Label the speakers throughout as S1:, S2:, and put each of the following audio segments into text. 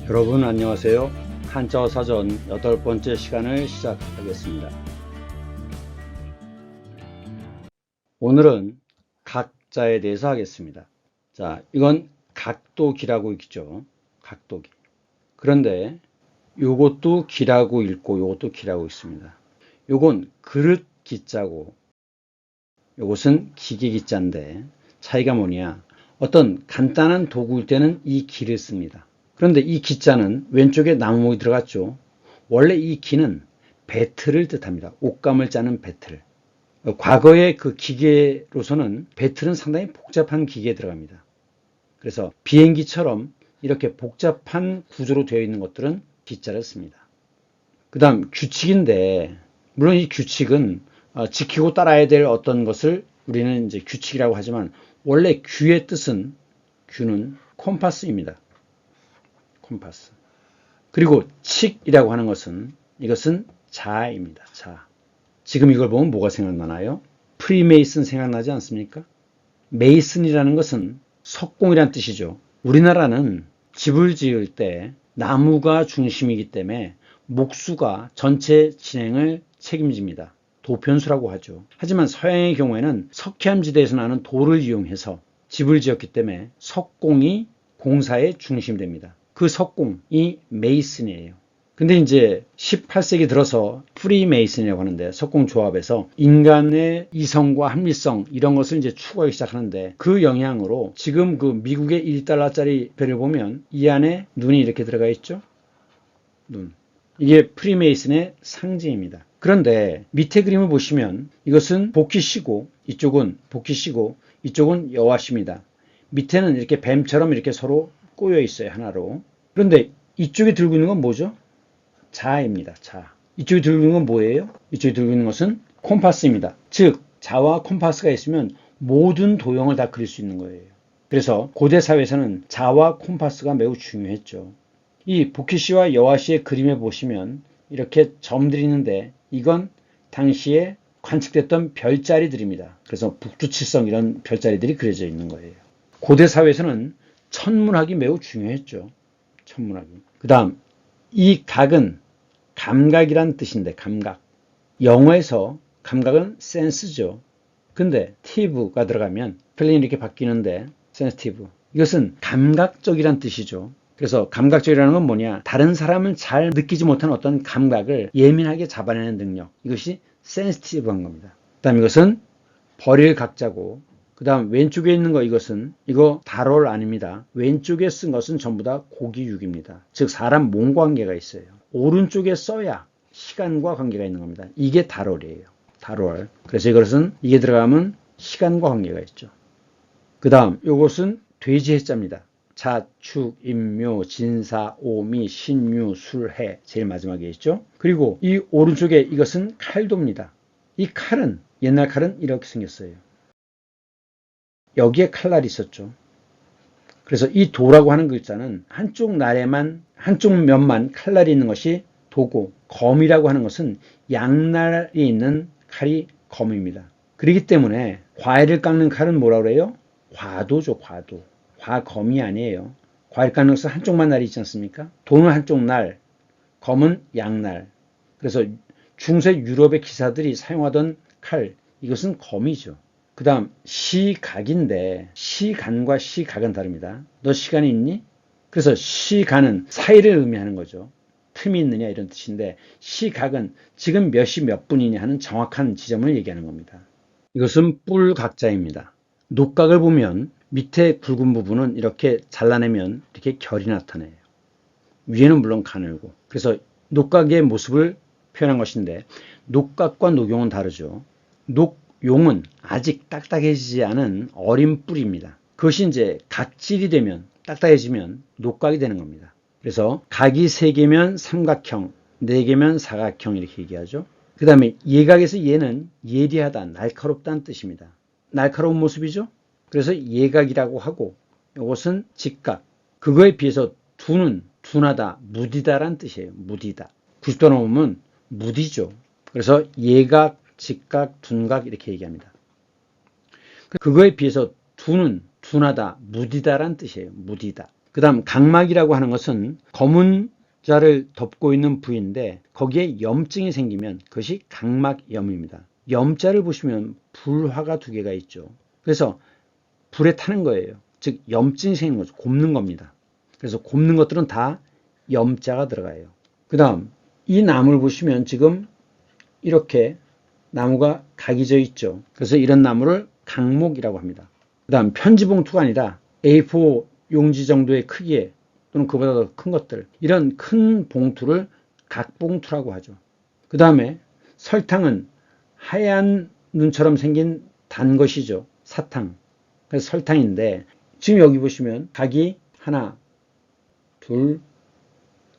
S1: 여러분 안녕하세요. 한자어 사전 8번째 시간을 시작하겠습니다. 오늘은 각자에 대해서 하겠습니다. 자, 이건 각도기라고 읽죠. 각도기. 그런데 요것도 기라고 읽고 요것도 기라고 읽습니다. 요건 그릇 기자고 요것은 기계 기자인데 차이가 뭐냐? 어떤 간단한 도구일 때는 이 기를 씁니다. 그런데 이 기자는 왼쪽에 나무목이 들어갔죠. 원래 이 기는 배틀을 뜻합니다. 옷감을 짜는 배틀. 과거의 그 기계로서는 배틀은 상당히 복잡한 기계에 들어갑니다. 그래서 비행기처럼 이렇게 복잡한 구조로 되어 있는 것들은 기자를 씁니다. 그 다음 규칙인데 물론 이 규칙은 지키고 따라야 될 어떤 것을 우리는 이제 규칙이라고 하지만 원래 규의 뜻은 규는 콤파스입니다. 콤파스. 그리고 칙이라고 하는 것은 이것은 자입니다. 자. 지금 이걸 보면 뭐가 생각나나요? 프리메이슨 생각나지 않습니까? 메이슨이라는 것은 석공이란 뜻이죠. 우리나라는 집을 지을 때 나무가 중심이기 때문에 목수가 전체 진행을 책임집니다. 도편수라고 하죠. 하지만 서양의 경우에는 석회암지대에서 나는 돌을 이용해서 집을 지었기 때문에 석공이 공사의 중심이 됩니다. 그 석공이 메이슨이에요. 근데 이제 18세기 들어서 프리메이슨이라고 하는데 석공조합에서 인간의 이성과 합리성 이런 것을 이제 추구하기 시작하는데 그 영향으로 지금 그 미국의 1달러짜리 배를 보면 이 안에 눈이 이렇게 들어가 있죠. 눈. 이게 프리메이슨의 상징입니다. 그런데 밑에 그림을 보시면 이것은 복희씨고 이쪽은 복희씨고 이쪽은 여화씨입니다. 밑에는 이렇게 뱀처럼 이렇게 서로 꼬여 있어요. 하나로. 그런데 이쪽에 들고 있는 건 뭐죠? 자입니다. 자. 이쪽에 들고 있는 건 뭐예요? 이쪽에 들고 있는 것은 콤파스입니다. 즉 자와 콤파스가 있으면 모든 도형을 다 그릴 수 있는 거예요. 그래서 고대 사회에서는 자와 콤파스가 매우 중요했죠. 이 복희씨와 여화씨의 그림에 보시면 이렇게 점들이 있는데 이건 당시에 관측됐던 별자리들입니다. 그래서 북두칠성 이런 별자리들이 그려져 있는 거예요. 고대 사회에서는 천문학이 매우 중요했죠. 천문학이. 그 다음 이 각은 감각이란 뜻인데 감각. 영어에서 감각은 센스죠. 근데 tive가 들어가면 스펠링이 이렇게 바뀌는데 sensitive. 이것은 감각적이란 뜻이죠. 그래서 감각적이라는 건 뭐냐? 다른 사람은 잘 느끼지 못하는 어떤 감각을 예민하게 잡아내는 능력. 이것이 sensitive한 겁니다. 그 다음 이것은 벌일 각자고 그 다음 왼쪽에 있는 거 이거 달월 아닙니다. 왼쪽에 쓴 것은 전부 다 고기육입니다. 즉 사람 몸과 관계가 있어요. 오른쪽에 써야 시간과 관계가 있는 겁니다. 이게 달월이에요. 달월. 그래서 이것은 이게 들어가면 시간과 관계가 있죠. 그 다음 이것은 돼지 해자입니다. 자, 축, 임묘, 진사, 오미, 신유, 술해 제일 마지막에 있죠. 그리고 이 오른쪽에 이것은 칼도입니다. 이 칼은 옛날 칼은 이렇게 생겼어요. 여기에 칼날이 있었죠. 그래서 이 도라고 하는 글자는 한쪽 면만 칼날이 있는 것이 도고 검이라고 하는 것은 양날이 있는 칼이 검입니다. 그렇기 때문에 과일을 깎는 칼은 뭐라고 그래요? 과도죠. 과도. 과검이 아니에요. 과일 깎는 것은 한쪽만 날이 있지 않습니까? 도는 한쪽 날, 검은 양날. 그래서 중세 유럽의 기사들이 사용하던 칼, 이것은 검이죠. 그 다음 시각인데 시간과 시각은 다릅니다. 너 시간이 있니? 그래서 시간은 사이를 의미하는 거죠. 틈이 있느냐 이런 뜻인데 시각은 지금 몇 시 몇 분이냐 하는 정확한 지점을 얘기하는 겁니다. 이것은 뿔각자입니다. 녹각을 보면 밑에 굵은 부분은 이렇게 잘라내면 이렇게 결이 나타나요. 위에는 물론 가늘고. 그래서 녹각의 모습을 표현한 것인데 녹각과 녹용은 다르죠. 녹용은 아직 딱딱해지지 않은 어린 뿔입니다. 그것이 이제 각질이 되면 딱딱해지면 녹각이 되는 겁니다. 그래서 각이 3개면 삼각형, 4개면 사각형 이렇게 얘기하죠. 그 다음에 예각에서 얘는 예리하다, 날카롭다는 뜻입니다. 날카로운 모습이죠. 그래서 예각이라고 하고 이것은 직각. 그거에 비해서 두는 둔하다, 무디다란 뜻이에요. 무디다. 90도 넘으면 무디죠. 그래서 예각, 직각, 둔각 이렇게 얘기합니다. 그거에 비해서 두는 둔하다, 무디다란 뜻이에요. 무디다. 그 다음 각막이라고 하는 것은 검은 자를 덮고 있는 부위인데 거기에 염증이 생기면 그것이 각막염입니다. 염자를 보시면 불화가 두 개가 있죠. 그래서 불에 타는 거예요. 즉 염증이 생기는 거죠. 곱는 겁니다. 그래서 곱는 것들은 다 염자가 들어가요. 그 다음 이 나무를 보시면 지금 이렇게 나무가 각이 져 있죠. 그래서 이런 나무를 각목이라고 합니다. 그 다음 편지봉투가 아니라 A4 용지 정도의 크기에 또는 그보다 더 큰 것들, 이런 큰 봉투를 각봉투라고 하죠. 그 다음에 설탕은 하얀 눈처럼 생긴 단 것이죠. 사탕. 그래서 설탕인데 지금 여기 보시면 각이 하나, 둘,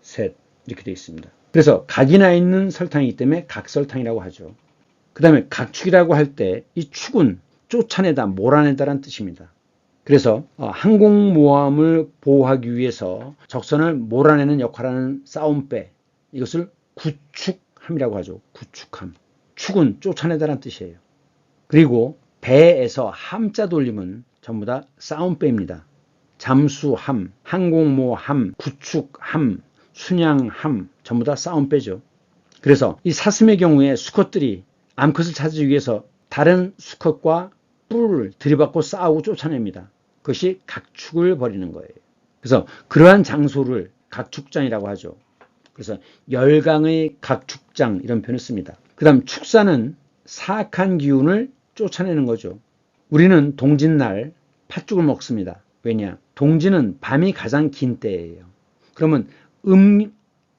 S1: 셋 이렇게 되어 있습니다. 그래서 각이 나 있는 설탕이기 때문에 각설탕이라고 하죠. 그 다음에 각축이라고 할 때 이 축은 쫓아내다, 몰아내다라는 뜻입니다. 그래서 항공모함을 보호하기 위해서 적선을 몰아내는 역할을 하는 싸움배, 이것을 구축함이라고 하죠. 구축함. 축은 쫓아내다라는 뜻이에요. 그리고 배에서 함자 돌림은 전부 다 싸움배입니다. 잠수함, 항공모함, 구축함, 순양함 전부 다 싸움배죠. 그래서 이 사슴의 경우에 수컷들이 암컷을 찾기 위해서 다른 수컷과 뿔을 들이받고 싸우고 쫓아냅니다. 그것이 각축을 벌이는 거예요. 그래서 그러한 장소를 각축장이라고 하죠. 그래서 열강의 각축장 이런 표현을 씁니다. 그 다음 축사는 사악한 기운을 쫓아내는 거죠. 우리는 동짓날 팥죽을 먹습니다. 왜냐? 동지는 밤이 가장 긴 때예요. 그러면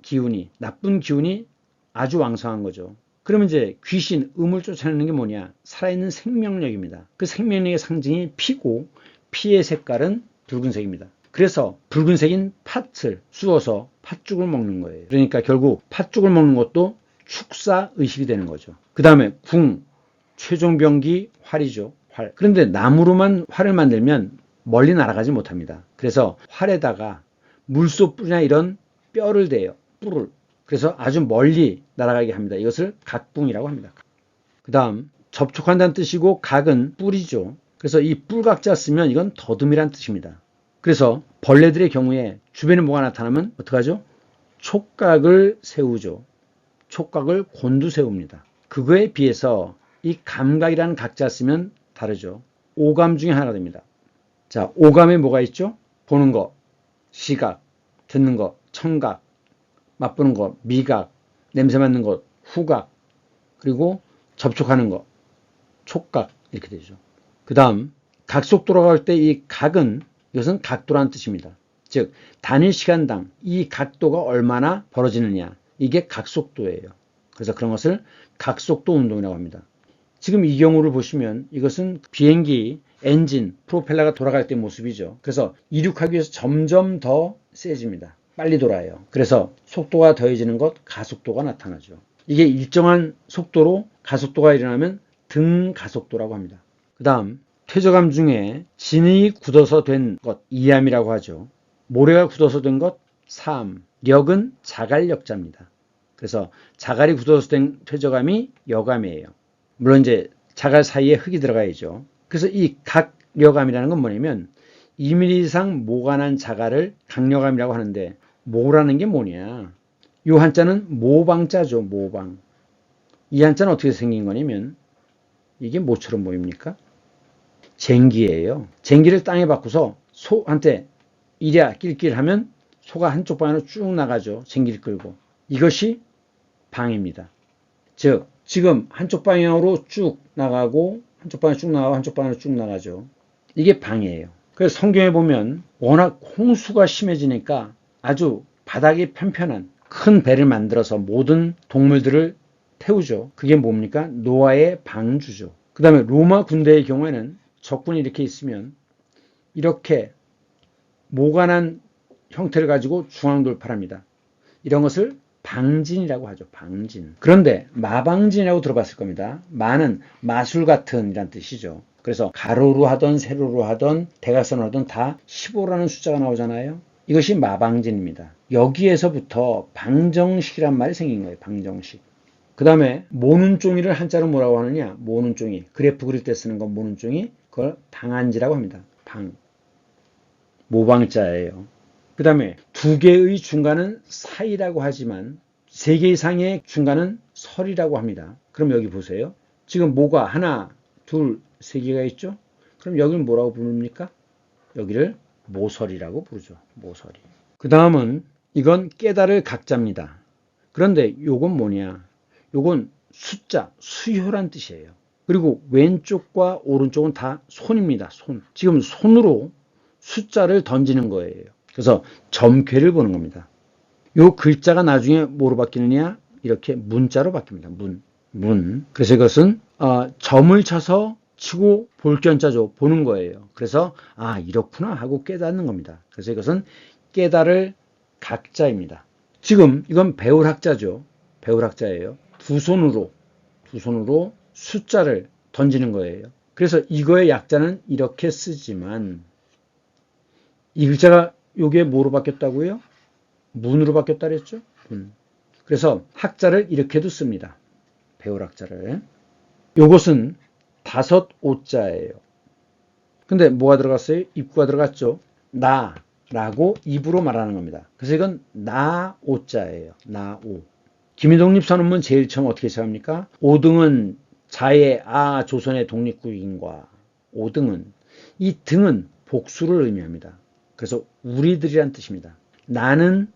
S1: 기운이, 나쁜 기운이 아주 왕성한 거죠. 그러면 이제 귀신, 음을 쫓아내는 게 뭐냐? 살아있는 생명력입니다. 그 생명력의 상징이 피고 피의 색깔은 붉은색입니다. 그래서 붉은색인 팥을 쑤어서 팥죽을 먹는 거예요. 그러니까 결국 팥죽을 먹는 것도 축사의식이 되는 거죠. 그 다음에 궁, 최종병기, 활이죠. 활. 그런데 나무로만 활을 만들면 멀리 날아가지 못합니다. 그래서 활에다가 물소뿔이나 이런 뼈를 대요. 뿔을. 그래서 아주 멀리 날아가게 합니다. 이것을 각붕이라고 합니다. 그 다음 접촉한다는 뜻이고 각은 뿔이죠. 그래서 이 뿔각자 쓰면 이건 더듬이란 뜻입니다. 그래서 벌레들의 경우에 주변에 뭐가 나타나면 어떡하죠? 촉각을 세우죠. 촉각을 곤두세웁니다. 그거에 비해서 이 감각이라는 각자 쓰면 다르죠. 오감 중에 하나가 됩니다. 자, 오감에 뭐가 있죠? 보는 거, 시각, 듣는 거, 청각, 맛보는 것, 미각, 냄새 맡는 것, 후각, 그리고 접촉하는 것, 촉각 이렇게 되죠. 그 다음 각속도라고 할 때 이 각은 이것은 각도라는 뜻입니다. 즉 단위 시간당 이 각도가 얼마나 벌어지느냐 이게 각속도예요. 그래서 그런 것을 각속도 운동이라고 합니다. 지금 이 경우를 보시면 이것은 비행기 엔진, 프로펠러가 돌아갈 때 모습이죠. 그래서 이륙하기 위해서 점점 더 세집니다. 빨리 돌아요. 그래서 속도가 더해지는 것, 가속도가 나타나죠. 이게 일정한 속도로 가속도가 일어나면 등가속도라고 합니다. 그 다음 퇴저감 중에 진이 굳어서 된 것, 이암이라고 하죠. 모래가 굳어서 된 것, 사암. 력은 자갈력자입니다. 그래서 자갈이 굳어서 된 퇴저감이 여감이에요. 물론 이제 자갈 사이에 흙이 들어가야죠. 그래서 이 각력암이라는 건 뭐냐면 2mm 이상 모가 난 자갈을 각력암이라고 하는데 모라는 게 뭐냐? 이 한자는 모방자죠. 모방. 이 한자는 어떻게 생긴 거냐면 이게 뭐처럼 보입니까? 쟁기예요. 쟁기를 땅에 박고서 소한테 이랴 낄낄 하면 소가 한쪽 방향으로 쭉 나가죠. 쟁기를 끌고. 이것이 방입니다. 즉 지금 한쪽 방향으로 쭉 나가고 한쪽 방향으로 쭉 나가고 한쪽 방향으로 쭉 나가죠. 이게 방이에요. 그래서 성경에 보면 워낙 홍수가 심해지니까 아주 바닥이 편편한 큰 배를 만들어서 모든 동물들을 태우죠. 그게 뭡니까? 노아의 방주죠. 그 다음에 로마 군대의 경우에는 적군이 이렇게 있으면 이렇게 모가 난 형태를 가지고 중앙돌파합니다. 이런 것을 방진이라고 하죠. 방진. 그런데 마방진이라고 들어봤을 겁니다. 마는 마술 같은 이란 뜻이죠. 그래서 가로로 하던 세로로 하던 대각선으로 하던 다 15라는 숫자가 나오잖아요. 이것이 마방진입니다. 여기에서부터 방정식이란 말이 생긴 거예요. 방정식. 그 다음에 모눈종이를 한자로 뭐라고 하느냐? 모눈종이. 그래프 그릴 때 쓰는 건 모눈종이. 그걸 방한지라고 합니다. 방. 모방자예요. 그 다음에 두 개의 중간은 사이라고 하지만 세 개 이상의 중간은 설이라고 합니다. 그럼 여기 보세요. 지금 뭐가 하나, 둘, 세 개가 있죠? 그럼 여기는 뭐라고 부릅니까? 여기를 모설이라고 부르죠. 모설이. 그 다음은 이건 깨달을 각자입니다. 그런데 요건 뭐냐? 요건 숫자, 수효란 뜻이에요. 그리고 왼쪽과 오른쪽은 다 손입니다. 손. 지금 손으로 숫자를 던지는 거예요. 그래서 점괘를 보는 겁니다. 요 글자가 나중에 뭐로 바뀌느냐? 이렇게 문자로 바뀝니다. 문. 그래서 이것은 점을 쳐서 치고 볼견자죠. 보는 거예요. 그래서 이렇구나 하고 깨닫는 겁니다. 그래서 이것은 깨달을 각자입니다. 지금 이건 배울 학자죠. 배울 학자예요. 두 손으로 숫자를 던지는 거예요. 그래서 이거의 약자는 이렇게 쓰지만 이 글자가 요게 뭐로 바뀌었다고요? 문으로 바뀌었다 그랬죠? 문. 그래서 학자를 이렇게도 씁니다. 배울 학자를. 요것은 다섯 오자예요. 근데 뭐가 들어갔어요? 입구가 들어갔죠? 나라고 입으로 말하는 겁니다. 그래서 이건 나오자예요. 나오. 김희독립 선언문 제일 처음 어떻게 시작합니까? 5등은 자의 조선의 독립국인과 5등은 이 등은 복수를 의미합니다. 그래서 우리들이란 뜻입니다. 나는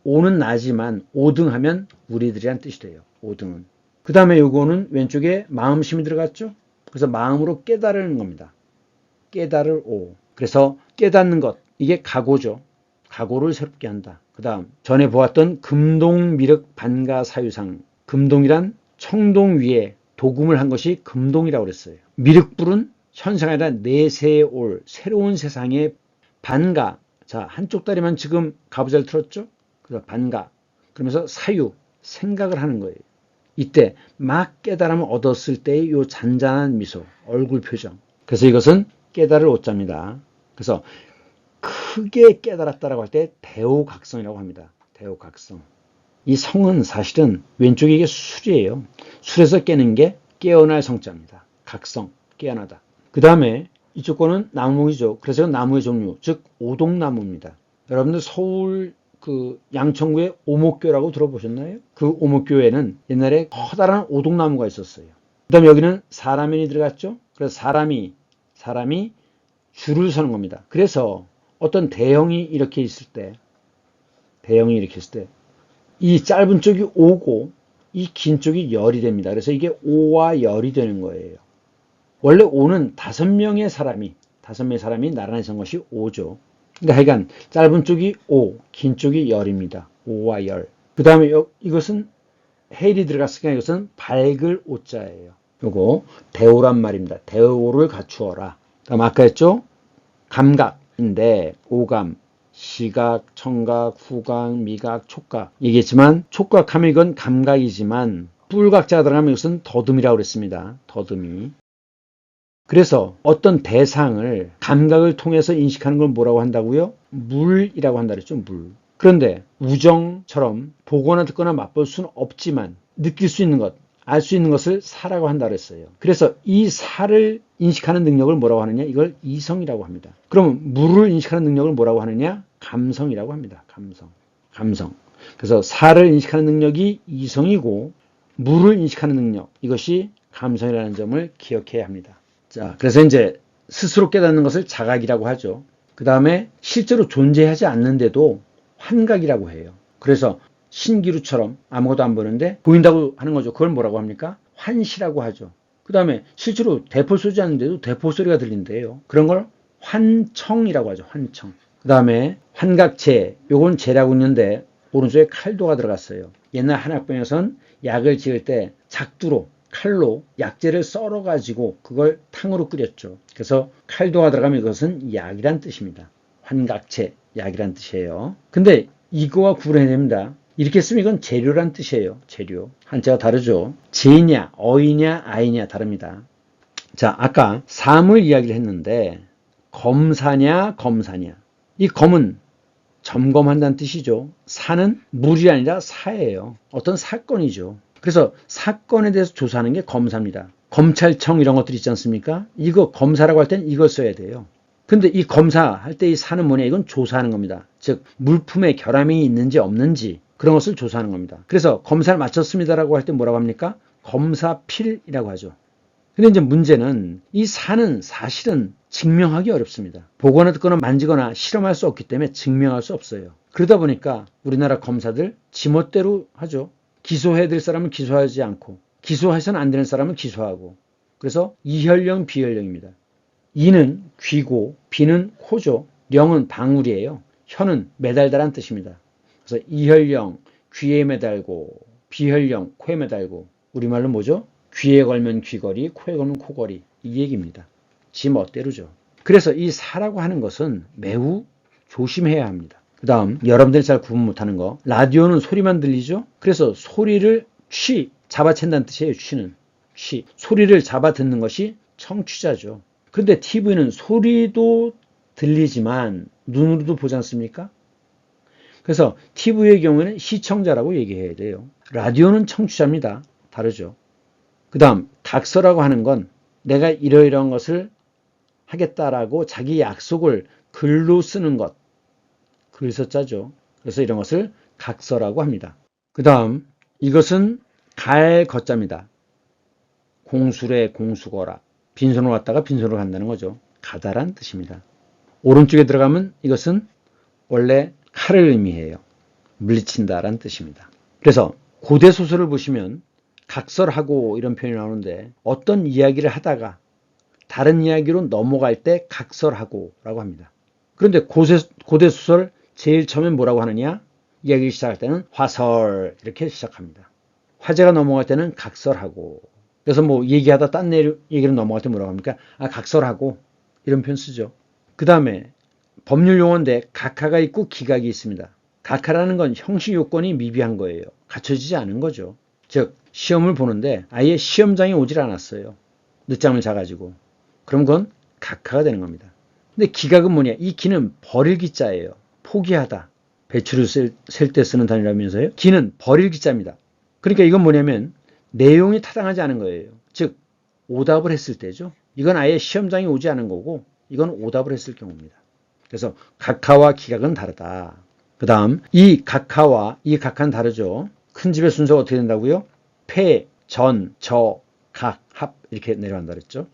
S1: 5는 나지만 5등 하면 우리들이란 뜻이 돼요. 5등은. 그 다음에 요거는 왼쪽에 마음심이 들어갔죠? 그래서 마음으로 깨달는 겁니다. 깨달을 오. 그래서 깨닫는 것. 이게 각오죠. 각오를 새롭게 한다. 그 다음 전에 보았던 금동미륵 반가사유상. 금동이란 청동 위에 도금을 한 것이 금동이라고 그랬어요. 미륵불은 현생 아니라 내세에 올 새로운 세상의 반가. 자, 한쪽 다리만 지금 가부좌를 틀었죠? 그래서 반가. 그러면서 사유, 생각을 하는 거예요. 이때 막 깨달음을 얻었을 때의 요 잔잔한 미소, 얼굴 표정. 그래서 이것은 깨달을 오자입니다. 그래서 크게 깨달았다라고 할 때 대오각성이라고 합니다. 대오각성. 이 성은 사실은 왼쪽에 이게 술이에요. 술에서 깨는 게 깨어날 성자입니다. 각성, 깨어나다. 그 다음에 이쪽 거는 나무이죠. 그래서 나무의 종류, 즉 오동나무입니다. 여러분들 서울 양천구의 오목교라고 들어보셨나요? 그 오목교에는 옛날에 커다란 오동나무가 있었어요. 그 다음에 여기는 사람인이 들어갔죠. 그래서 사람이 줄을 서는 겁니다. 그래서 어떤 대형이 이렇게 있을 때 이 짧은 쪽이 오고 이 긴 쪽이 열이 됩니다. 그래서 이게 오와 열이 되는 거예요. 원래 오는 5명의 사람이 나란히 선 것이 오죠. 근데 하여간 짧은 쪽이 오, 긴 쪽이 열입니다. 오와 열. 그 다음에 이것은 헬이 들어갔으니까 이것은 밝을 오자예요. 요거 대오란 말입니다. 대오를 갖추어라. 다음 아까 했죠? 감각인데 오감, 시각, 청각, 후각, 미각, 촉각 얘기했지만 촉각하면 이건 감각이지만 뿔각자가 들어가면 이것은 더듬이라고 그랬습니다. 더듬이. 그래서 어떤 대상을 감각을 통해서 인식하는 걸 뭐라고 한다고요? 물이라고 한다 그랬죠. 물. 그런데 우정처럼 보거나 듣거나 맛볼 수는 없지만 느낄 수 있는 것, 알 수 있는 것을 사라고 한다 그랬어요. 그래서 이 사를 인식하는 능력을 뭐라고 하느냐? 이걸 이성이라고 합니다. 그럼 물을 인식하는 능력을 뭐라고 하느냐? 감성이라고 합니다. 감성. 그래서 사를 인식하는 능력이 이성이고 물을 인식하는 능력, 이것이 감성이라는 점을 기억해야 합니다. 자, 그래서 이제 스스로 깨닫는 것을 자각이라고 하죠. 그 다음에 실제로 존재하지 않는데도 환각이라고 해요. 그래서 신기루처럼 아무것도 안 보는데 보인다고 하는 거죠. 그걸 뭐라고 합니까? 환시라고 하죠. 그 다음에 실제로 대포 쏘지 않는데도 대포 소리가 들린대요. 그런 걸 환청이라고 하죠. 환청. 그 다음에 환각체, 요건 재라고 있는데 오른쪽에 칼도가 들어갔어요. 옛날 한약병에선 약을 지을 때 작두로 칼로 약재를 썰어가지고 그걸 탕으로 끓였죠. 그래서 칼도가 들어가면 이것은 약이란 뜻입니다. 환각체, 약이란 뜻이에요. 근데 이거와 구분해야 됩니다. 이렇게 쓰면 이건 재료란 뜻이에요. 재료. 한자가 다르죠. 제냐, 어이냐, 아이냐 다릅니다. 자, 아까 사물 이야기를 했는데 검사냐, 검사냐. 이 검은 점검한다는 뜻이죠. 사는 물이 아니라 사예요. 어떤 사건이죠. 그래서 사건에 대해서 조사하는 게 검사입니다. 검찰청 이런 것들 있지 않습니까? 이거 검사라고 할 땐 이걸 써야 돼요. 근데 이 검사할 때 이 사는 뭐냐? 이건 조사하는 겁니다. 즉 물품에 결함이 있는지 없는지 그런 것을 조사하는 겁니다. 그래서 검사를 마쳤습니다라고 할 때 뭐라고 합니까? 검사필이라고 하죠. 근데 이제 문제는 이 사는 사실은 증명하기 어렵습니다. 보거나 듣거나 만지거나 실험할 수 없기 때문에 증명할 수 없어요. 그러다 보니까 우리나라 검사들 지멋대로 하죠. 기소해야 될 사람은 기소하지 않고 기소해서는 안 되는 사람은 기소하고. 그래서 이혈령 비혈령입니다. 이는 귀고 비는 코죠. 령은 방울이에요. 혀는 매달다란 뜻입니다. 그래서 이혈령 귀에 매달고 비혈령 코에 매달고 우리말로 뭐죠? 귀에 걸면 귀걸이, 코에 걸면 코걸이 이 얘기입니다. 지 멋대로죠. 그래서 이 사라고 하는 것은 매우 조심해야 합니다. 그 다음 여러분들이 잘 구분 못하는 거 라디오는 소리만 들리죠? 그래서 소리를 잡아챈다는 뜻이에요. 취. 소리를 잡아 듣는 것이 청취자죠. 그런데 TV는 소리도 들리지만 눈으로도 보지 않습니까? 그래서 TV의 경우에는 시청자라고 얘기해야 돼요. 라디오는 청취자입니다. 다르죠. 그 다음 각서라고 하는 건 내가 이러이러한 것을 하겠다라고 자기 약속을 글로 쓰는 것. 글서자죠. 그래서 이런 것을 각서라고 합니다. 그 다음 이것은 갈 거자입니다. 공수래 공수거라. 빈손으로 왔다가 빈손으로 간다는 거죠. 가다란 뜻입니다. 오른쪽에 들어가면 이것은 원래 칼을 의미해요. 물리친다란 뜻입니다. 그래서 고대 소설을 보시면 각설하고 이런 표현이 나오는데 어떤 이야기를 하다가 다른 이야기로 넘어갈 때 각설하고 라고 합니다. 그런데 고대 소설 제일 처음엔 뭐라고 하느냐? 이야기를 시작할 때는 화설 이렇게 시작합니다. 화제가 넘어갈 때는 각설하고. 그래서 뭐 얘기하다 딴 얘기로 넘어갈 때 뭐라고 합니까? 각설하고 이런 표현 쓰죠. 그 다음에 법률 용어인데 각하가 있고 기각이 있습니다. 각하라는 건 형식 요건이 미비한 거예요. 갖춰지지 않은 거죠. 즉 시험을 보는데 아예 시험장에 오질 않았어요. 늦잠을 자가지고. 그럼 그건 각하가 되는 겁니다. 근데 기각은 뭐냐? 이 기는 버릴 기자예요. 포기하다. 배추를 셀 때 쓰는 단위라면서요. 기는 버릴 기자입니다. 그러니까 이건 뭐냐면 내용이 타당하지 않은 거예요. 즉 오답을 했을 때죠. 이건 아예 시험장에 오지 않은 거고 이건 오답을 했을 경우입니다. 그래서 각하와 기각은 다르다. 그 다음 이 각하와 이 각하는 다르죠. 큰 집의 순서가 어떻게 된다고요? 패, 전, 저, 각, 합 이렇게 내려간다 그랬죠.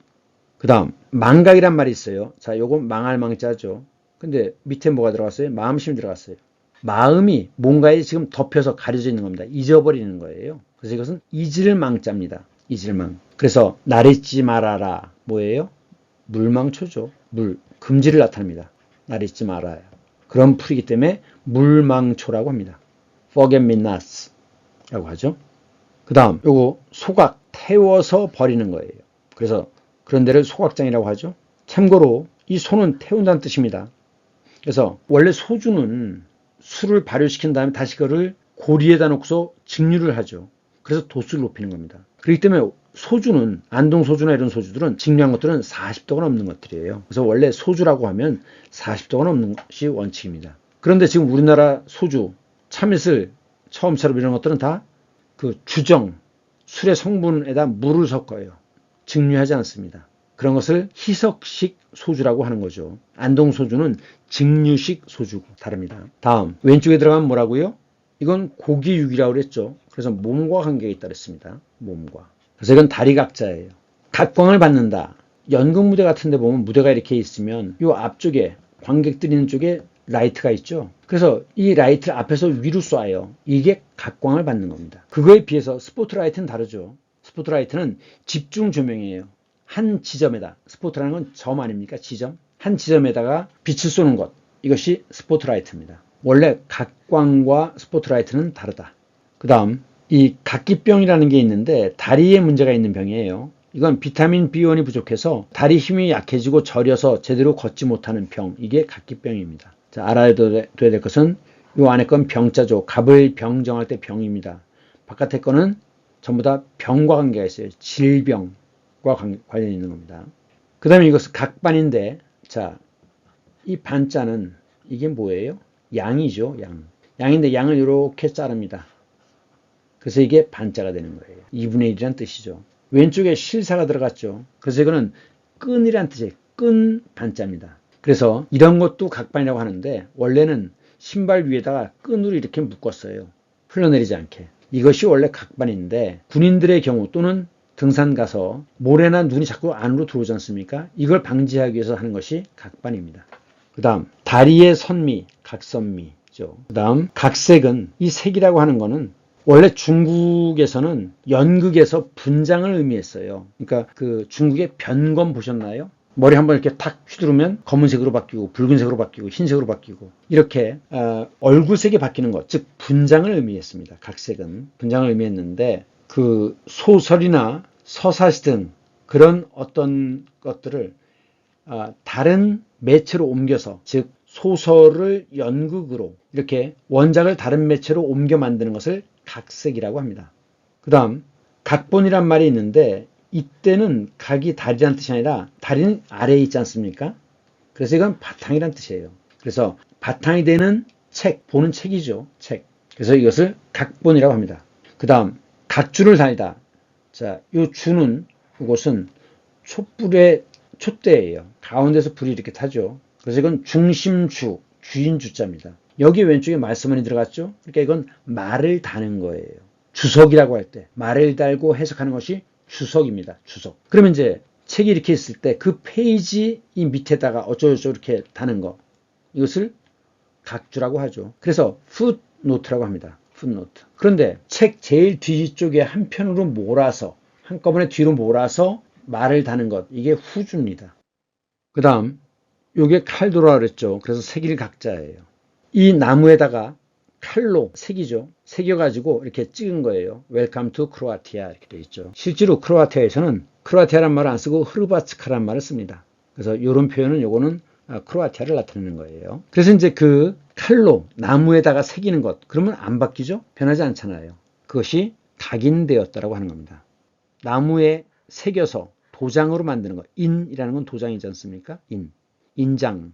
S1: 그 다음 망각이란 말이 있어요. 자, 요거 망할 망자죠. 근데 밑에 뭐가 들어갔어요? 마음심이 들어갔어요. 마음이 뭔가에 지금 덮여서 가려져 있는 겁니다. 잊어버리는 거예요. 그래서 이것은 잊을 망자입니다. 잊을 망. 그래서 날 잊지 말아라. 뭐예요? 물망초죠. 물. 금지를 나타냅니다. 날 잊지 말아요. 그런 풀이기 때문에 물망초라고 합니다. forget me not 라고 하죠. 그 다음 요거 소각, 태워서 버리는 거예요. 그래서 그런 데를 소각장이라고 하죠. 참고로 이 소는 태운다는 뜻입니다. 그래서 원래 소주는 술을 발효시킨 다음에 다시 그거를 고리에다 놓고서 증류를 하죠. 그래서 도수를 높이는 겁니다. 그렇기 때문에 소주는 안동소주나 이런 소주들은 증류한 것들은 40도가 넘는 것들이에요. 그래서 원래 소주라고 하면 40도가 넘는 것이 원칙입니다. 그런데 지금 우리나라 소주, 참이슬, 처음처럼 이런 것들은 다 그 주정, 술의 성분에다 물을 섞어요. 증류하지 않습니다. 그런 것을 희석식 소주라고 하는 거죠. 안동소주는 증류식 소주고 다릅니다. 다음 왼쪽에 들어가면 뭐라고요? 이건 고기육이라고 그랬죠. 그래서 몸과 관계가 있다 그랬습니다. 몸과. 그래서 이건 다리각자예요. 각광을 받는다. 연극무대 같은 데 보면 무대가 이렇게 있으면 이 앞쪽에 관객들 있는 쪽에 라이트가 있죠. 그래서 이 라이트를 앞에서 위로 쏴요. 이게 각광을 받는 겁니다. 그거에 비해서 스포트라이트는 다르죠. 스포트라이트는 집중 조명이에요. 한 지점에다, 스포트라는 건 점 아닙니까? 지점. 한 지점에다가 빛을 쏘는 것. 이것이 스포트라이트입니다. 원래 각광과 스포트라이트는 다르다. 그 다음 이 각기병이라는 게 있는데 다리에 문제가 있는 병이에요. 이건 비타민 B1이 부족해서 다리 힘이 약해지고 저려서 제대로 걷지 못하는 병. 이게 각기병입니다. 자, 알아야 될 것은 이 안에 건 병자죠. 갑을 병정할 때 병입니다. 바깥에 거는 전부 다 병과 관계가 있어요. 질병과 관련이 있는 겁니다. 그 다음에 이것은 각반인데, 자, 이 반자는 이게 뭐예요? 양이죠, 양. 양인데 양을 이렇게 자릅니다. 그래서 이게 반자가 되는 거예요. 2분의 1이란 뜻이죠. 왼쪽에 실사가 들어갔죠. 그래서 이거는 끈이란 뜻이에요. 끈 반자입니다. 그래서 이런 것도 각반이라고 하는데 원래는 신발 위에다가 끈으로 이렇게 묶었어요. 흘러내리지 않게. 이것이 원래 각반인데 군인들의 경우 또는 등산 가서 모래나 눈이 자꾸 안으로 들어오지 않습니까? 이걸 방지하기 위해서 하는 것이 각반입니다. 그 다음 다리의 선미, 각선미죠. 그 다음 각색은 이 색이라고 하는 거는 원래 중국에서는 연극에서 분장을 의미했어요. 그러니까 그 중국의 변검 보셨나요? 머리 한번 이렇게 탁 휘두르면 검은색으로 바뀌고 붉은색으로 바뀌고 흰색으로 바뀌고 이렇게 얼굴색이 바뀌는 것, 즉 분장을 의미했습니다. 각색은 분장을 의미했는데 그 소설이나 서사시 등 그런 어떤 것들을 다른 매체로 옮겨서 즉 소설을 연극으로 이렇게 원작을 다른 매체로 옮겨 만드는 것을 각색이라고 합니다. 그 다음 각본이란 말이 있는데 이때는 각이 다리란 뜻이 아니라 다리는 아래에 있지 않습니까? 그래서 이건 바탕이란 뜻이에요. 그래서 바탕이 되는 책, 보는 책이죠. 책. 그래서 이것을 각본이라고 합니다. 그 다음 각주를 달다. 자, 이 주는 이것은 촛불의 촛대예요. 가운데서 불이 이렇게 타죠. 그래서 이건 중심주, 주인 주자입니다. 여기 왼쪽에 말씀문이 들어갔죠. 그러니까 이건 말을 다는 거예요. 주석이라고 할 때 말을 달고 해석하는 것이 주석입니다. 주석. 그러면 이제 책이 이렇게 있을 때 그 페이지 이 밑에다가 어쩌고저쩌고 이렇게 다는 거 이것을 각주라고 하죠. 그래서 풋노트라고 합니다. 풋노트. 그런데 책 제일 뒤쪽에 한편으로 몰아서 한꺼번에 뒤로 몰아서 말을 다는 것 이게 후주입니다. 그 다음 요게 칼도라 그랬죠. 그래서 색일 각자예요. 이 나무에다가 칼로 색이죠. 새겨가지고 이렇게 찍은 거예요. Welcome to Croatia 이렇게 되어 있죠. 실제로 크로아티아에서는 크로아티아란 말을 안 쓰고 흐르바츠카란 말을 씁니다. 그래서 이런 표현은 요거는 크로아티아를 나타내는 거예요. 그래서 이제 그 칼로 나무에다가 새기는 것 그러면 안 바뀌죠? 변하지 않잖아요. 그것이 각인되었다라고 하는 겁니다. 나무에 새겨서 도장으로 만드는 것. 인이라는 건 도장이지 않습니까? 인장,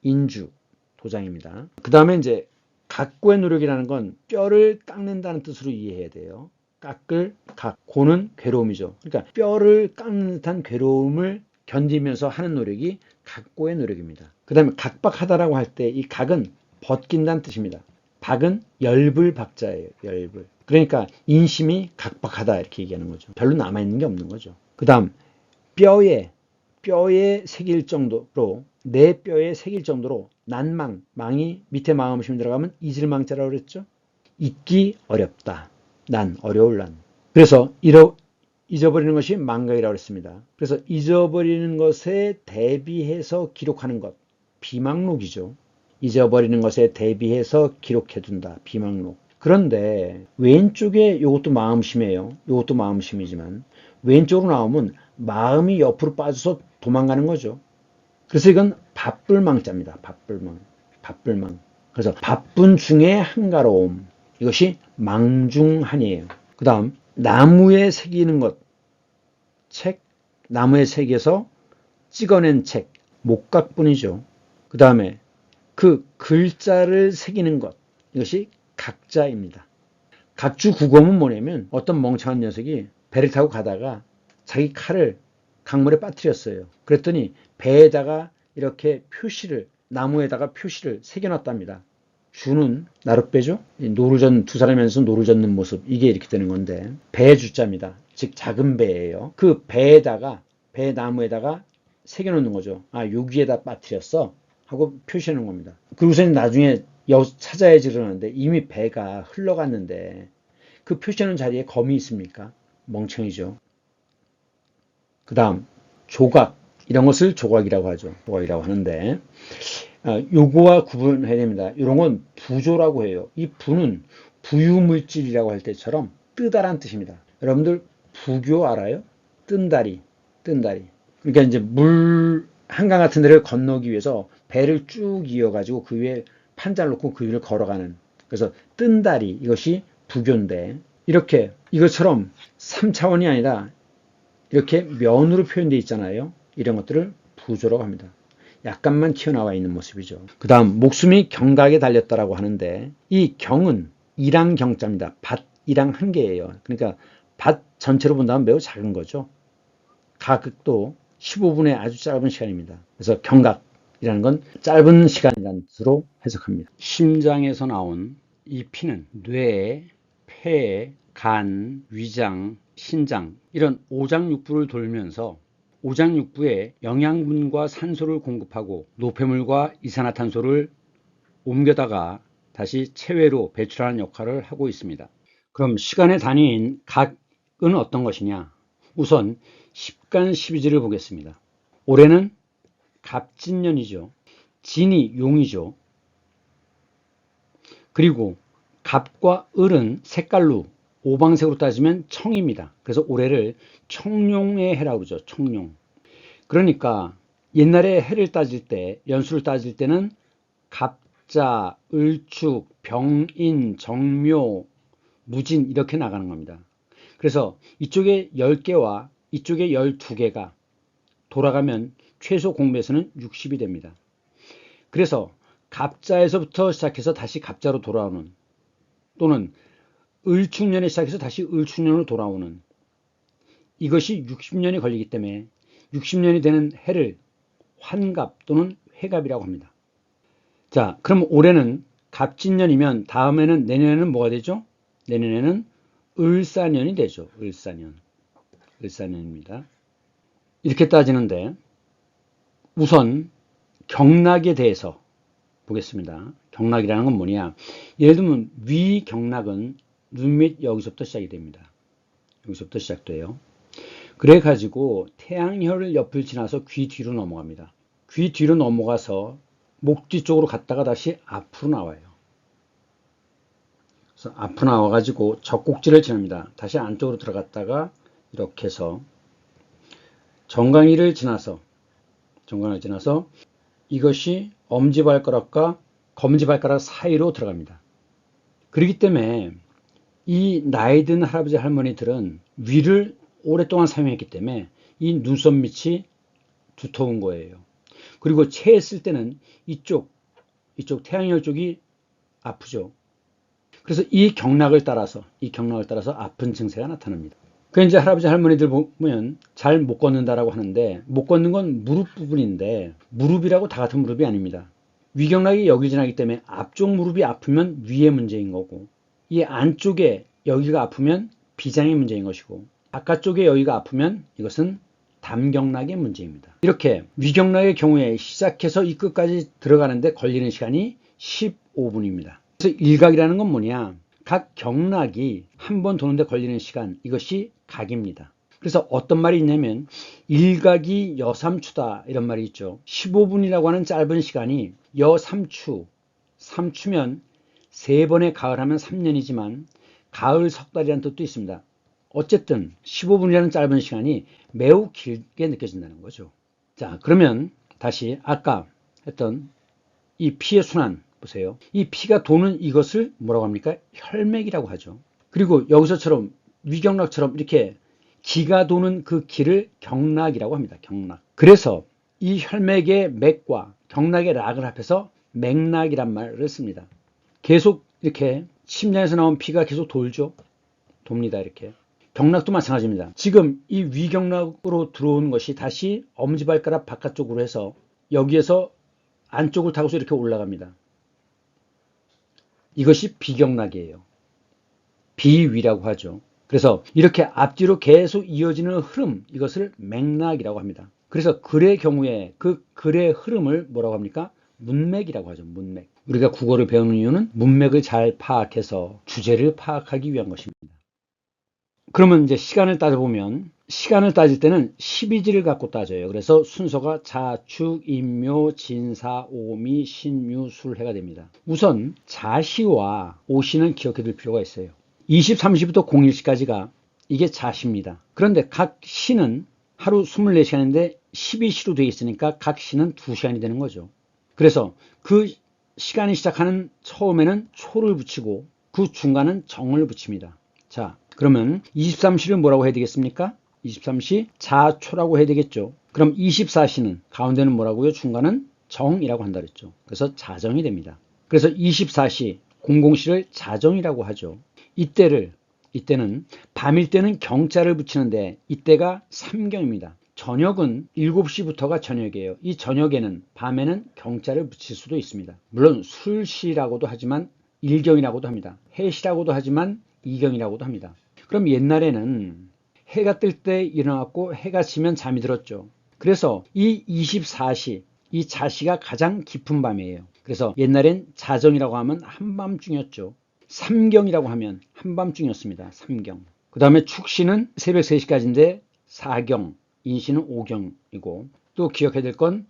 S1: 인주, 도장입니다. 그 다음에 이제 각고의 노력이라는 건 뼈를 깎는다는 뜻으로 이해해야 돼요. 깎을, 각, 고는 괴로움이죠. 그러니까 뼈를 깎는 듯한 괴로움을 견디면서 하는 노력이 각고의 노력입니다. 그 다음에 각박하다라고 할 때 이 각은 벗긴다는 뜻입니다. 박은 열불 박자예요. 열불. 그러니까 인심이 각박하다 이렇게 얘기하는 거죠. 별로 남아있는 게 없는 거죠. 그 다음 뼈에 새길 정도로 내 뼈에 새길 정도로 난망, 망이 밑에 마음심이 들어가면 잊을망자라고 그랬죠. 잊기 어렵다. 난, 어려울 난. 그래서 잊어버리는 것이 망각이라고 했습니다. 그래서 잊어버리는 것에 대비해서 기록하는 것, 비망록이죠. 잊어버리는 것에 대비해서 기록해둔다. 비망록. 그런데 왼쪽에 이것도 마음심이에요. 이것도 마음심이지만 왼쪽으로 나오면 마음이 옆으로 빠져서 도망가는 거죠. 그래서 이건 바쁠망자입니다. 바쁠망. 그래서 바쁜 중에 한가로움. 이것이 망중한이에요. 그 다음 나무에 새기는 것. 책, 나무에 새겨서 찍어낸 책. 목각분이죠. 그 다음에 그 글자를 새기는 것. 이것이 각자입니다. 각주 구검은 뭐냐면 어떤 멍청한 녀석이 배를 타고 가다가 자기 칼을 강물에 빠뜨렸어요. 그랬더니 배에다가 이렇게 나무에다가 표시를 새겨놨답니다. 주는 나룻배죠. 노루전 두 사람이면서 노루 젓는 모습 이게 이렇게 되는 건데 배 주자입니다. 즉 작은 배예요. 그 배 나무에다가 새겨놓는 거죠. 여기에다 빠뜨렸어 하고 표시하는 겁니다. 그리고서는 나중에 찾아야지 그러는데 이미 배가 흘러갔는데 그 표시하는 자리에 검이 있습니까? 멍청이죠. 그 다음 조각 이런 것을 조각이라고 하죠. 조각이라고 하는데 요거와 구분해야 됩니다. 이런 건 부조라고 해요. 이 부는 부유물질이라고 할 때처럼 뜨다란 뜻입니다. 여러분들 부교 알아요? 뜬다리. 그러니까 이제 물 한강 같은 데를 건너기 위해서 배를 쭉 이어가지고 그 위에 판자를 놓고 그 위를 걸어가는 그래서 뜬다리 이것이 부교인데 이렇게 이것처럼 3차원이 아니라 이렇게 면으로 표현되어 있잖아요. 이런 것들을 부조라고 합니다. 약간만 튀어나와 있는 모습이죠. 그 다음 목숨이 경각에 달렸다라고 하는데 이 경은 이랑 경자입니다. 밭이랑 한 개예요. 그러니까 밭 전체로 본다면 매우 작은 거죠. 각도 15분의 아주 짧은 시간입니다. 그래서 경각 이라는 건 짧은 시간이라는 뜻으로 해석합니다. 심장에서 나온 이 피는 뇌, 폐, 간, 위장, 신장 이런 오장육부를 돌면서 오장육부에 영양분과 산소를 공급하고 노폐물과 이산화탄소를 옮겨다가 다시 체외로 배출하는 역할을 하고 있습니다. 그럼 시간의 단위인 각은 어떤 것이냐? 우선 십간 12지를 보겠습니다. 올해는 갑진년이죠. 진이 용이죠. 그리고 갑과 을은 색깔로 오방색으로 따지면 청입니다. 그래서 올해를 청룡의 해라고 그러죠. 청룡. 그러니까 옛날에 해를 따질 때, 연수를 따질 때는 갑자, 을축, 병인, 정묘, 무진 이렇게 나가는 겁니다. 그래서 이쪽에 10개와 이쪽에 12개가 돌아가면 최소 공배수는 60이 됩니다. 그래서 갑자에서부터 시작해서 다시 갑자로 돌아오는, 또는 을축년에 시작해서 다시 을축년으로 돌아오는, 이것이 60년이 걸리기 때문에 60년이 되는 해를 환갑 또는 회갑이라고 합니다. 자, 그럼 올해는 갑진년이면 다음에는 내년에는 뭐가 되죠? 내년에는 을사년이 되죠. 을사년입니다. 이렇게 따지는데 우선 경락에 대해서 보겠습니다. 경락이라는 건 뭐냐? 예를 들면 위경락은 눈 밑 여기서부터 시작이 됩니다. 여기서부터 시작돼요. 그래가지고 태양혈 옆을 지나서 귀 뒤로 넘어갑니다. 귀 뒤로 넘어가서 목 뒤쪽으로 갔다가 다시 앞으로 나와요. 그래서 앞으로 나와가지고 젖꼭지를 지납니다. 다시 안쪽으로 들어갔다가 이렇게 해서 정강이를 지나서 이것이 엄지발가락과 검지발가락 사이로 들어갑니다. 그렇기 때문에 이 나이 든 할아버지 할머니들은 위를 오랫동안 사용했기 때문에 이 눈썹 밑이 두터운 거예요. 그리고 체했을 때는 이쪽 태양혈 쪽이 아프죠. 그래서 이 경락을 따라서 아픈 증세가 나타납니다. 그 이제 할아버지 할머니들 보면 잘 못 걷는다라고 하는데, 못 걷는 건 무릎 부분인데 무릎이라고 다 같은 무릎이 아닙니다. 위경락이 여기 지나기 때문에 앞쪽 무릎이 아프면 위의 문제인 거고, 이 안쪽에 여기가 아프면 비장의 문제인 것이고, 바깥쪽에 여기가 아프면 이것은 담경락의 문제입니다. 이렇게 위경락의 경우에 시작해서 이 끝까지 들어가는데 걸리는 시간이 15분입니다. 그래서 일각이라는 건 뭐냐? 각 경락이 한 번 도는데 걸리는 시간, 이것이 각입니다. 그래서 어떤 말이 있냐면 일각이 여삼추다 이런 말이 있죠. 15분이라고 하는 짧은 시간이 여삼추, 삼추면 3번의 가을 하면 3년이지만 가을 석 달이라는 뜻도 있습니다. 어쨌든 15분이라는 짧은 시간이 매우 길게 느껴진다는 거죠. 자, 그러면 다시 아까 했던 이 피의 순환 보세요. 이 피가 도는 이것을 뭐라고 합니까? 혈맥이라고 하죠. 그리고 여기서처럼 위경락처럼 이렇게 기가 도는 그 기를 경락이라고 합니다. 경락. 그래서 이 혈맥의 맥과 경락의 락을 합해서 맥락이란 말을 씁니다. 계속 이렇게 심장에서 나온 피가 계속 돌죠. 돕니다. 이렇게. 경락도 마찬가지입니다. 지금 이 위경락으로 들어오는 것이 다시 엄지발가락 바깥쪽으로 해서 여기에서 안쪽을 타고서 이렇게 올라갑니다. 이것이 비경락이에요. 비위라고 하죠. 그래서 이렇게 앞뒤로 계속 이어지는 흐름, 이것을 맥락이라고 합니다. 그래서 글의 경우에 그 글의 흐름을 뭐라고 합니까? 문맥이라고 하죠. 문맥. 우리가 국어를 배우는 이유는 문맥을 잘 파악해서 주제를 파악하기 위한 것입니다. 그러면 이제 시간을 따져보면, 시간을 따질 때는 12지를 갖고 따져요. 그래서 순서가 자축, 인묘, 진사, 오미, 신유, 술해가 됩니다. 우선 자시와 오시는 기억해 둘 필요가 있어요. 23시부터 01시까지가 이게 자시입니다. 그런데 각 시는 하루 24시간인데 12시로 되어 있으니까 각 시는 2시간이 되는 거죠. 그래서 그 시간이 시작하는 처음에는 초를 붙이고 그 중간은 정을 붙입니다. 자, 그러면 23시를 뭐라고 해야 되겠습니까? 23시 자초라고 해야 되겠죠. 그럼 24시는 가운데는 뭐라고요? 중간은 정이라고 한다 그랬죠. 그래서 자정이 됩니다. 그래서 24시 00시를 자정이라고 하죠. 이때는 밤일 때는 경자를 붙이는데 이때가 삼경입니다. 저녁은 7시부터가 저녁이에요. 이 저녁에는 밤에는 경자를 붙일 수도 있습니다. 물론 술시라고도 하지만 일경이라고도 합니다. 해시라고도 하지만 이경이라고도 합니다. 그럼 옛날에는 해가 뜰 때 일어났고 해가 지면 잠이 들었죠. 그래서 이 24시, 이 자시가 가장 깊은 밤이에요. 그래서 옛날엔 자정이라고 하면 한밤중이었죠. 삼경이라고 하면 한밤중이었습니다. 삼경. 그 다음에 축시는 새벽 3시까지인데 사경, 인시는 오경이고, 또 기억해야 될 건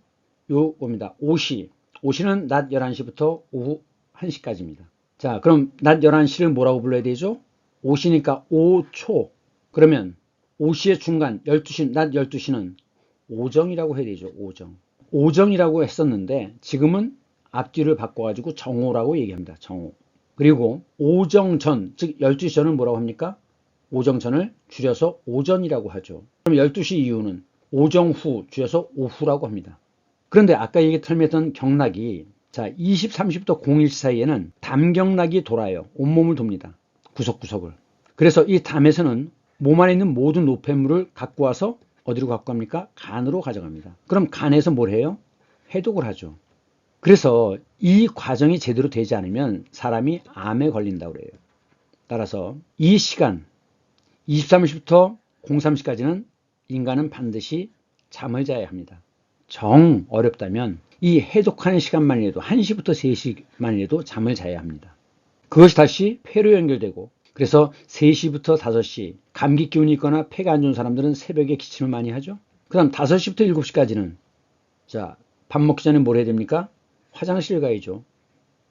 S1: 요겁니다. 오시. 오시는 낮 11시부터 오후 1시까지입니다. 자, 그럼 낮 11시를 뭐라고 불러야 되죠? 오시니까 5초. 그러면 오시의 중간 12시, 낮 12시는 오정이라고 해야 되죠. 오정. 오정이라고 했었는데 지금은 앞뒤를 바꿔가지고 정오라고 얘기합니다. 정오. 그리고 오정 전, 즉 12시 전을 뭐라고 합니까? 오정 전을 줄여서 오전이라고 하죠. 그럼 12시 이후는 오정 후 줄여서 오후라고 합니다. 그런데 아까 얘기 설명했던 경락이 자 20, 30부터 01시 사이에는 담경락이 돌아요. 온몸을 돕니다. 구석구석을. 그래서 이 담에서는 몸 안에 있는 모든 노폐물을 갖고 와서 어디로 갖고 갑니까? 간으로 가져갑니다. 그럼 간에서 뭘 해요? 해독을 하죠. 그래서 이 과정이 제대로 되지 않으면 사람이 암에 걸린다고 그래요. 따라서 이 시간 23시부터 03시까지는 인간은 반드시 잠을 자야 합니다. 정 어렵다면 이 해독하는 시간만이라도 1시부터 3시만이라도 잠을 자야 합니다. 그것이 다시 폐로 연결되고 그래서 3시부터 5시 감기 기운이 있거나 폐가 안 좋은 사람들은 새벽에 기침을 많이 하죠. 그 다음 5시부터 7시까지는 자, 밥 먹기 전에 뭘 해야 됩니까? 화장실 가야죠.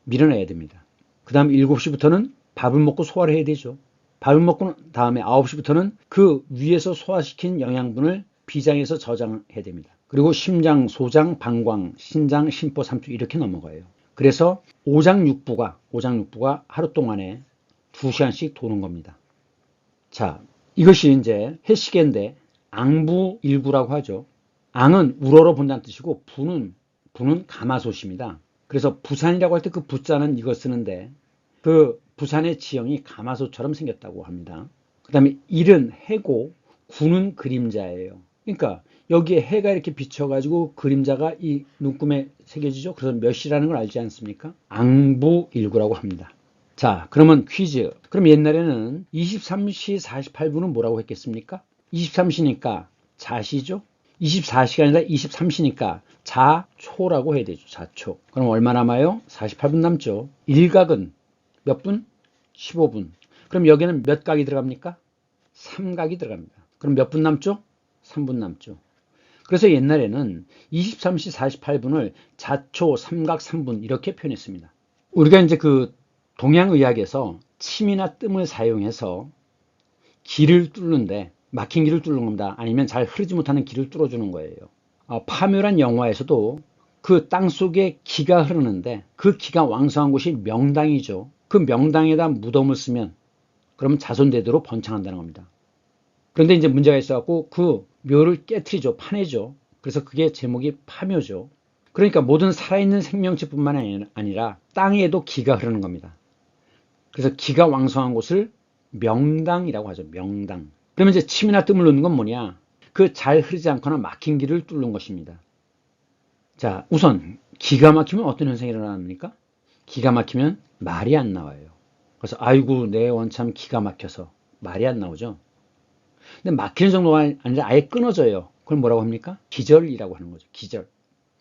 S1: 밀어내야 됩니다. 그 다음 7시부터는 밥을 먹고 소화를 해야 되죠. 밥을 먹고 다음에 9시부터는 그 위에서 소화시킨 영양분을 비장에서 저장해야 됩니다. 그리고 심장, 소장, 방광, 신장, 심포, 삼투 이렇게 넘어가요. 그래서 오장육부가 하루 동안에 2시간씩 도는 겁니다. 자, 이것이 이제 해시계인데 앙부일구라고 하죠. 앙은 우러러 본다는 뜻이고 부는 가마솥입니다. 그래서 부산이라고 할 때 그 부자는 이거 쓰는데 그 부산의 지형이 가마솥처럼 생겼다고 합니다. 그 다음에 일은 해고 구는 그림자예요. 그러니까 여기에 해가 이렇게 비쳐가지고 그림자가 이 눈금에 새겨지죠. 그래서 몇 시라는 걸 알지 않습니까? 앙부일구라고 합니다. 자, 그러면 퀴즈. 그럼 옛날에는 23시 48분은 뭐라고 했겠습니까? 23시니까 자시죠? 24시가 아니라 23시니까 자초라고 해야 되죠. 자초. 그럼 얼마 남아요? 48분 남죠. 일각은 몇 분? 15분. 그럼 여기는 몇 각이 들어갑니까? 3각이 들어갑니다. 그럼 몇 분 남죠? 3분 남죠. 그래서 옛날에는 23시 48분을 자초, 삼각, 3분 이렇게 표현했습니다. 우리가 이제 그 동양의학에서 침이나 뜸을 사용해서 길을 뚫는데 막힌 길을 뚫는 겁니다. 아니면 잘 흐르지 못하는 길을 뚫어주는 거예요. 파묘란 영화에서도 그 땅속에 기가 흐르는데 그 기가 왕성한 곳이 명당이죠. 그 명당에다 무덤을 쓰면 그러면 자손대대로 번창한다는 겁니다. 그런데 이제 문제가 있어갖고 그 묘를 깨트리죠. 파내죠. 그래서 그게 제목이 파묘죠. 그러니까 모든 살아있는 생명체뿐만 아니라 땅에도 기가 흐르는 겁니다. 그래서 기가 왕성한 곳을 명당이라고 하죠. 명당. 그러면 이제 침이나 뜸을 놓는 건 뭐냐? 그 잘 흐르지 않거나 막힌 길을 뚫는 것입니다. 자, 우선 기가 막히면 어떤 현상이 일어납니까? 기가 막히면 말이 안 나와요. 그래서 아이고 내 원참 기가 막혀서 말이 안 나오죠. 근데 막히는 정도가 아니라 아예 끊어져요. 그걸 뭐라고 합니까? 기절이라고 하는 거죠. 기절.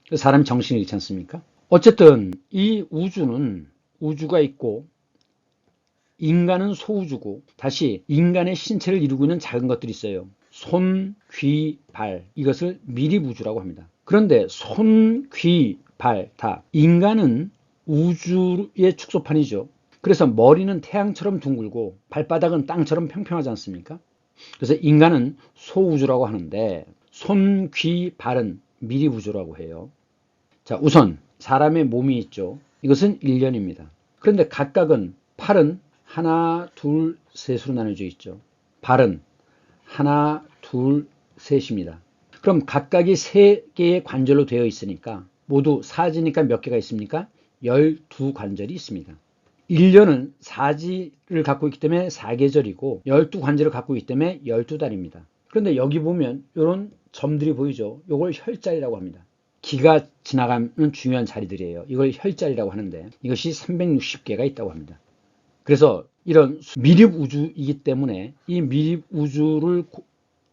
S1: 그래서 사람이 정신을 잃지 않습니까? 어쨌든 이 우주는 우주가 있고 인간은 소우주고 다시 인간의 신체를 이루고 있는 작은 것들이 있어요. 손, 귀, 발 이것을 미리우주라고 합니다. 그런데 손, 귀, 발 다 인간은 우주의 축소판이죠. 그래서 머리는 태양처럼 둥글고 발바닥은 땅처럼 평평하지 않습니까? 그래서 인간은 소우주라고 하는데 손, 귀, 발은 미리우주라고 해요. 자, 우선 사람의 몸이 있죠. 이것은 1년입니다. 그런데 각각은 팔은 하나, 둘, 셋으로 나눠져 있죠. 발은 하나, 둘, 셋입니다. 그럼 각각이 3개의 관절로 되어 있으니까 모두 사지니까 몇 개가 있습니까? 12관절이 있습니다. 1년은 사지를 갖고 있기 때문에 4계절이고 12관절을 갖고 있기 때문에 12달입니다. 그런데 여기 보면 이런 점들이 보이죠. 이걸 혈자리라고 합니다. 기가 지나가는 중요한 자리들이에요. 이걸 혈자리라고 하는데 이것이 360개가 있다고 합니다. 그래서 이런 미립 우주이기 때문에 이 미립 우주를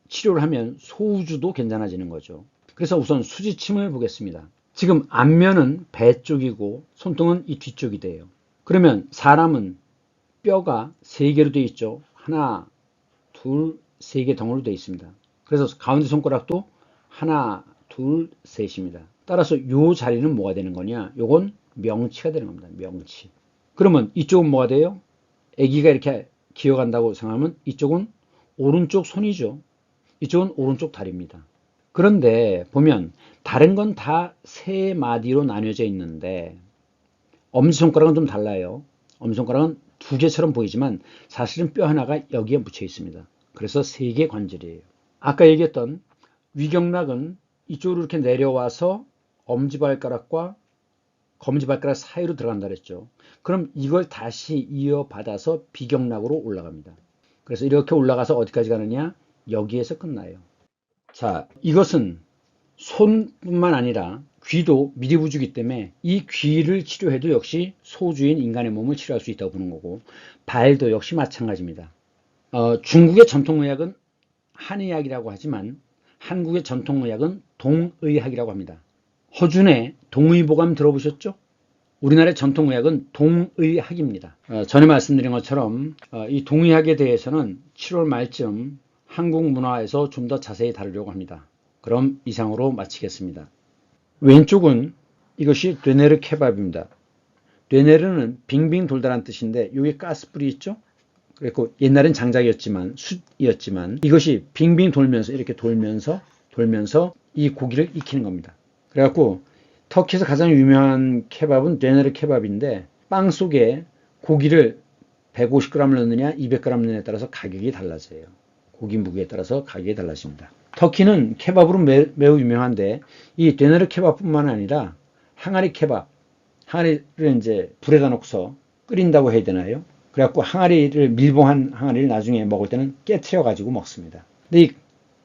S1: 치료를 하면 소우주도 괜찮아지는 거죠. 그래서 우선 수지침을 보겠습니다. 지금 앞면은 배 쪽이고 손등은 이 뒤쪽이 돼요. 그러면 사람은 뼈가 3개로 되어 있죠. 하나, 둘, 3개 덩어리로 되어 있습니다. 그래서 가운데 손가락도 하나, 둘, 셋입니다. 따라서 이 자리는 뭐가 되는 거냐? 요건 명치가 되는 겁니다. 명치. 그러면 이쪽은 뭐가 돼요? 아기가 이렇게 기어간다고 생각하면 이쪽은 오른쪽 손이죠. 이쪽은 오른쪽 다리입니다. 그런데 보면 다른 건 다 3마디로 나뉘어져 있는데 엄지손가락은 좀 달라요. 엄지손가락은 2개처럼 보이지만 사실은 뼈 하나가 여기에 묻혀 있습니다. 그래서 3개 관절이에요. 아까 얘기했던 위경락은 이쪽으로 이렇게 내려와서 엄지발가락과 검지발가락 사이로 들어간다 그랬죠. 그럼 이걸 다시 이어받아서 비경락으로 올라갑니다. 그래서 이렇게 올라가서 어디까지 가느냐? 여기에서 끝나요. 자, 이것은 손뿐만 아니라 귀도 미리부주기 때문에 이 귀를 치료해도 역시 소주인 인간의 몸을 치료할 수 있다고 보는 거고, 발도 역시 마찬가지입니다. 중국의 전통의학은 한의학이라고 하지만 한국의 전통의학은 동의학이라고 합니다. 허준의 동의보감 들어보셨죠? 우리나라의 전통의학은 동의학입니다. 전에 말씀드린 것처럼 이 동의학에 대해서는 7월 말쯤 한국 문화에서 좀 더 자세히 다루려고 합니다. 그럼 이상으로 마치겠습니다. 왼쪽은 이것이 되네르 케밥입니다. 되네르는 빙빙 돌다란 뜻인데 여기 가스불이 있죠? 그리고 옛날엔 장작이었지만 숯이었지만 이것이 빙빙 돌면서 이렇게 돌면서 이 고기를 익히는 겁니다. 그래갖고 터키에서 가장 유명한 케밥은 되네르 케밥인데 빵 속에 고기를 150g을 넣느냐 200g 넣느냐에 따라서 가격이 달라져요. 고기 무게에 따라서 가격이 달라집니다. 터키는 케밥으로 매우 유명한데 이 되네르 케밥뿐만 아니라 항아리 케밥, 항아리를 이제 불에다 놓고서 끓인다고 해야 되나요? 그래갖고 항아리를 밀봉한 항아리를 나중에 먹을 때는 깨트려 가지고 먹습니다. 근데 이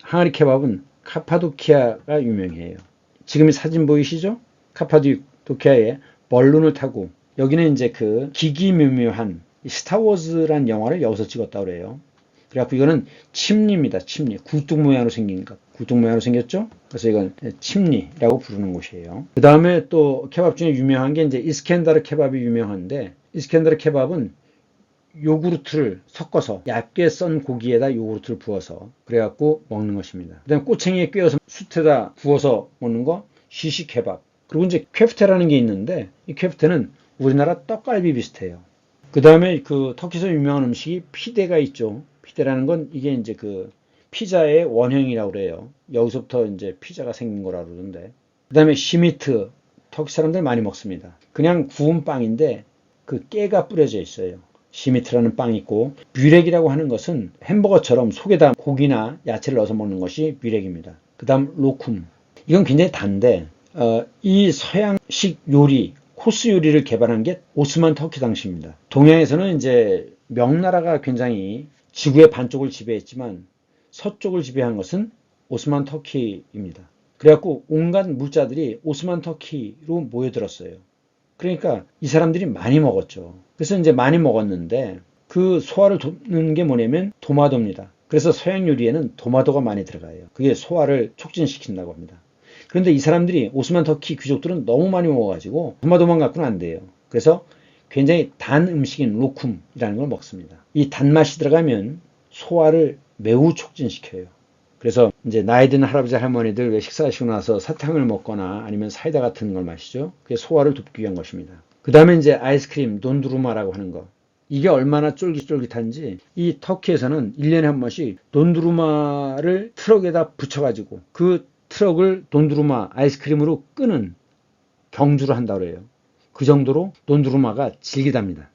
S1: 항아리 케밥은 카파도키아가 유명해요. 지금 이 사진 보이시죠? 카파도키아에 벌룬을 타고 여기는 이제 그 기기묘묘한 스타워즈란 영화를 여기서 찍었다고 그래요. 그래갖고 이거는 침리입니다. 침리. 굴뚝 모양으로 생긴 것. 굴뚝 모양으로 생겼죠? 그래서 이건 침리라고 부르는 곳이에요. 그 다음에 또 케밥 중에 유명한 게 이제 이스켄다르 케밥이 유명한데 이스켄다르 케밥은 요구르트를 섞어서 얇게 썬 고기에다 요구르트를 부어서 그래갖고 먹는 것입니다. 그 다음에 꼬챙이에 꿰어서 숯에다 구워서 먹는 거 시시 케밥. 그리고 이제 퀘프테라는 게 있는데 이 퀘프테는 우리나라 떡갈비 비슷해요. 그 다음에 그 터키에서 유명한 음식이 피데가 있죠. 피데라는 건 이게 이제 그 피자의 원형이라고 그래요. 여기서부터 이제 피자가 생긴 거라고 그러는데. 그 다음에 시미트. 터키 사람들 많이 먹습니다. 그냥 구운 빵인데 그 깨가 뿌려져 있어요. 시미트라는 빵이 있고 뷰렉이라고 하는 것은 햄버거처럼 속에다 고기나 야채를 넣어서 먹는 것이 뷰렉입니다. 그 다음 로쿰. 이건 굉장히 단데 이 서양식 요리 코스 요리를 개발한 게 오스만 터키 당시입니다. 동양에서는 이제 명나라가 굉장히 지구의 반쪽을 지배했지만 서쪽을 지배한 것은 오스만 터키입니다. 그래갖고 온갖 물자들이 오스만 터키로 모여들었어요. 그러니까 이 사람들이 많이 먹었죠. 그래서 이제 많이 먹었는데 그 소화를 돕는 게 뭐냐면 도마도입니다. 그래서 서양 요리에는 도마도가 많이 들어가요. 그게 소화를 촉진시킨다고 합니다. 그런데 이 사람들이 오스만 터키 귀족들은 너무 많이 먹어가지고 도마도만 갖고는 안 돼요. 그래서 굉장히 단 음식인 로쿰이라는 걸 먹습니다. 이 단맛이 들어가면 소화를 매우 촉진시켜요. 그래서 이제 나이 든 할아버지 할머니들 왜 식사하시고 나서 사탕을 먹거나 아니면 사이다 같은 걸 마시죠. 그게 소화를 돕기 위한 것입니다. 그 다음에 이제 아이스크림 돈두루마라고 하는 거. 이게 얼마나 쫄깃쫄깃한지 이 터키에서는 1년에 한 번씩 돈두루마를 트럭에다 붙여가지고 그 트럭을 돈두루마 아이스크림으로 끄는 경주를 한다고 그래요. 그 정도로 돈두루마가 질기답니다.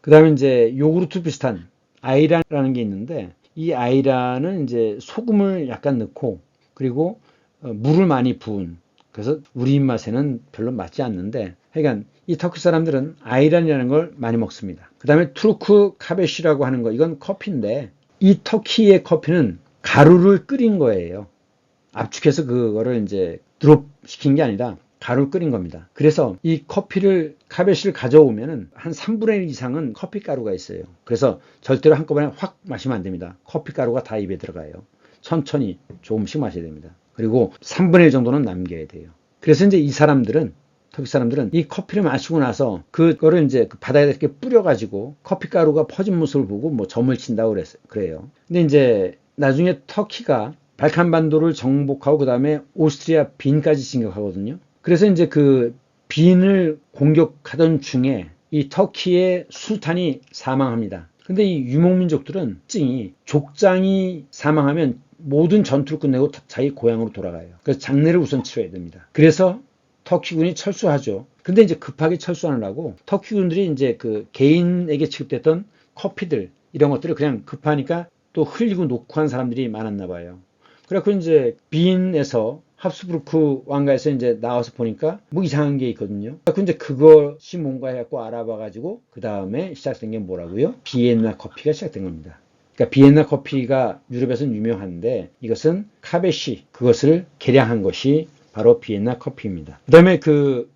S1: 그 다음에 이제 요구르트 비슷한 아이란이라는 게 있는데 이 아이란은 이제 소금을 약간 넣고 그리고 물을 많이 부은 그래서 우리 입맛에는 별로 맞지 않는데 하여간 이 터키 사람들은 아이란이라는 걸 많이 먹습니다. 그 다음에 투르크 카베시라고 하는 거 이건 커피인데 이 터키의 커피는 가루를 끓인 거예요. 압축해서 그거를 이제 드롭 시킨 게 아니라 가루를 끓인 겁니다. 그래서 이 커피를 카베시를 가져오면은 한 3분의 1 이상은 커피 가루가 있어요. 그래서 절대로 한꺼번에 확 마시면 안 됩니다. 커피 가루가 다 입에 들어가요. 천천히 조금씩 마셔야 됩니다. 그리고 3분의 1 정도는 남겨야 돼요. 그래서 이제 이 사람들은 터키 사람들은 이 커피를 마시고 나서 그거를 이제 그 바다에 이렇게 뿌려가지고 커피 가루가 퍼진 모습을 보고 뭐 점을 친다고 그래요. 근데 이제 나중에 터키가 발칸반도를 정복하고 그 다음에 오스트리아 빈까지 진격하거든요. 그래서 이제 그 빈을 공격하던 중에 이 터키의 술탄이 사망합니다. 근데 이 유목민족들은 특징이 족장이 사망하면 모든 전투를 끝내고 자기 고향으로 돌아가요. 그래서 장례를 우선 치러야 됩니다. 그래서 터키군이 철수하죠. 근데 이제 급하게 철수하느라고 터키군들이 이제 그 개인에게 취급됐던 커피들 이런 것들을 그냥 급하니까 또 흘리고 놓고 한 사람들이 많았나 봐요. 그래서 이제 빈에서 합스부르크 왕가에서 이제 나와서 보니까 뭐 이상한 게 있거든요. 그래서 이제 그것이 뭔가 해갖고 알아봐가지고 그 다음에 시작된 게 뭐라고요? 비엔나 커피가 시작된 겁니다. 그러니까 비엔나 커피가 유럽에서는 유명한데 이것은 카베시 그것을 개량한 것이 바로 비엔나 커피입니다. 그 다음에 그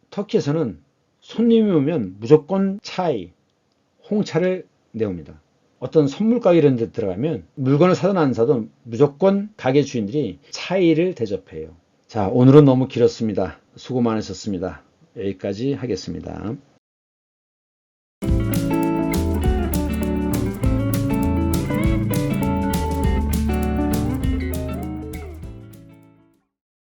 S1: 터키에서는 손님이 오면 무조건 차이, 홍차를 내옵니다. 어떤 선물 가게 이런 데 들어가면 물건을 사든 안 사든 무조건 가게 주인들이 차이를 대접해요. 자, 오늘은 너무 길었습니다. 수고 많으셨습니다. 여기까지 하겠습니다.